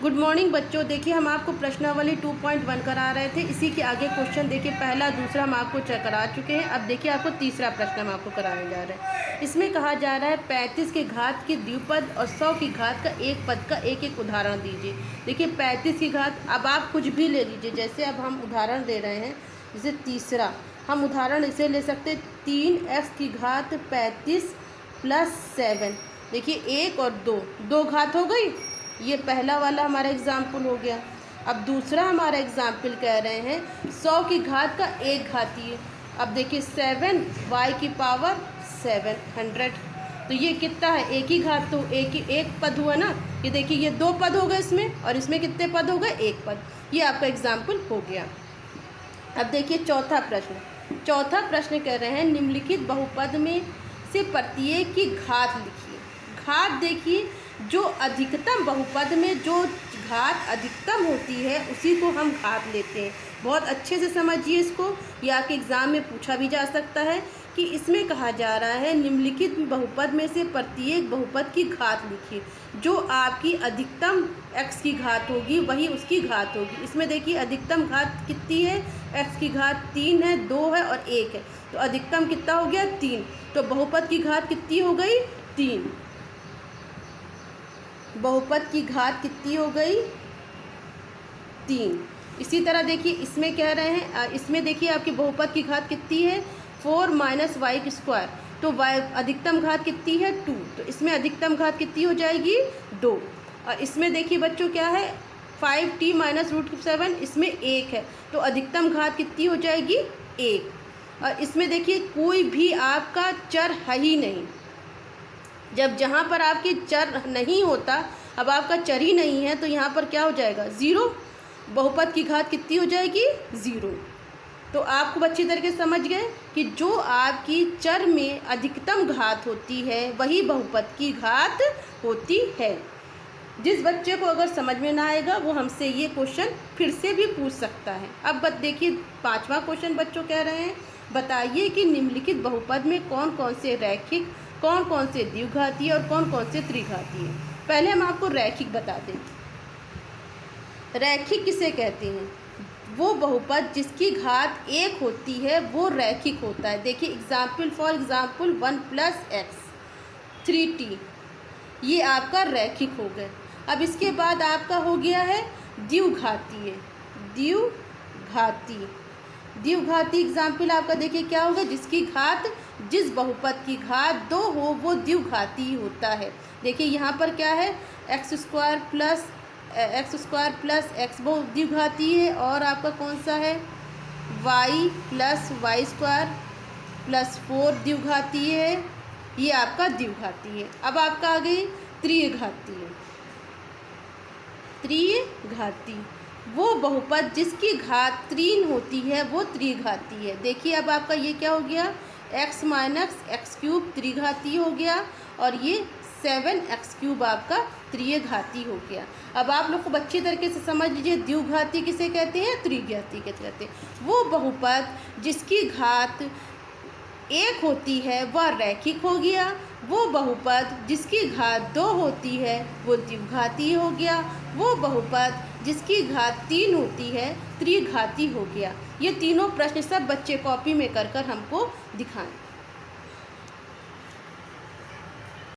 Good morning बच्चों। देखिए हम आपको प्रश्नावली 2.1 करा रहे थे। इसी के आगे क्वेश्चन देखिए पहला दूसरा हम आपको करा चुके हैं। अब देखिए आपको तीसरा प्रश्न हम आपको कराने जा रहे हैं। इसमें कहा जा रहा है 35 के घात की द्विपद और 100 की घात का एक पद का एक एक उदाहरण दीजिए। देखिए 35 की घात, अब आप कुछ भी ले लीजिए। जैसे अब हम उदाहरण दे रहे हैं, जैसे तीसरा हम उदाहरण इसे ले सकते 3x की घात 35 प्लस 7। देखिए एक और दो घात हो गई। ये पहला वाला हमारा एग्जाम्पल हो गया। अब दूसरा हमारा एग्जाम्पल कह रहे हैं 100 की घात का एक घातीय। अब देखिए 7 y की पावर 700। तो ये कितना है, एक ही घात, तो एक पद हुआ ना। ये देखिए ये दो पद हो गए इसमें, और इसमें कितने पद हो गए, एक पद। ये आपका एग्जाम्पल हो गया। अब देखिए चौथा प्रश्न कह रहे हैं निम्नलिखित बहुपद में से प्रत्येक की घात लिखिए। घात देखिए, जो अधिकतम बहुपद में जो घात अधिकतम होती है उसी को हम घात लेते हैं। बहुत अच्छे से समझिए इसको, ये आपके एग्ज़ाम में पूछा भी जा सकता है कि इसमें कहा जा रहा है निम्नलिखित बहुपद में से प्रत्येक बहुपद की घात लिखिए। जो आपकी अधिकतम x की घात होगी वही उसकी घात होगी। इसमें देखिए अधिकतम घात कितनी है, x की घात 3 है, 2 है और 1 है। तो अधिकतम कितना हो गया, 3। तो बहुपद की घात कितनी हो गई, 3। बहुपद की घात कितनी हो गई, 3। इसी तरह देखिए इसमें कह रहे हैं, इसमें देखिए आपकी बहुपद की घात कितनी है, 4 माइनस वाई की स्क्वायर। तो वाई अधिकतम घात कितनी है, 2। तो इसमें अधिकतम घात कितनी हो जाएगी, 2। और इसमें देखिए बच्चों क्या है, 5t माइनस √7। इसमें 1 है, तो अधिकतम घात कितनी हो जाएगी, 1। और इसमें देखिए कोई भी आपका चर है ही नहीं। जब जहाँ पर आपके चर नहीं होता, अब आपका चर ही नहीं है, तो यहाँ पर क्या हो जाएगा, 0। बहुपद की घात कितनी हो जाएगी, 0। तो आपको अच्छी तरीके से समझ गए कि जो आपकी चर में अधिकतम घात होती है वही बहुपद की घात होती है। जिस बच्चे को अगर समझ में ना आएगा वो हमसे ये क्वेश्चन फिर से भी पूछ सकता है। अब देखिए पांचवा क्वेश्चन बच्चों कह रहे हैं बताइए कि निम्नलिखित बहुपद में कौन कौन से रैखिक, कौन कौन से द्विघातीय और कौन कौन से त्रिघातीय। पहले हम आपको रैखिक बता दें। रैखिक किसे कहते हैं, वो बहुपद जिसकी घात 1 होती है वो रैखिक होता है। देखिए example for example 1 + x 3t, ये आपका रैखिक हो गया। अब इसके बाद आपका हो गया है द्विघातीय। द्विघाती एग्जाम्पल आपका देखिए क्या होगा, जिसकी घात, जिस बहुपद की घात 2 हो वो द्विघाती होता है। देखिए यहाँ पर क्या है, x² प्लस x वो द्विघाती है, और आपका कौन सा है, y + y² + 4 द्विघाती है, ये आपका द्विघाती है। अब आपका आ गई त्रिघाती। वो बहुपद जिसकी घात 3 होती है वो त्रिघाती है। देखिए अब आपका ये क्या हो गया, x - x³ त्रिघाती हो गया, और ये 7x³ आपका त्रिघाती हो गया। अब आप लोग को अच्छी तरीके से समझ लीजिए द्विघाती किसे कहते हैं, त्रिघाती किसे कहते हैं। वो बहुपद जिसकी घात 1 होती है वह रैखिक हो गया। वो बहुपद जिसकी घात 2 होती है वो द्विघाती हो गया। वो बहुपद जिसकी घात 3 होती है त्रिघाती हो गया। ये तीनों प्रश्न सब बच्चे कॉपी में कर हमको दिखाएं।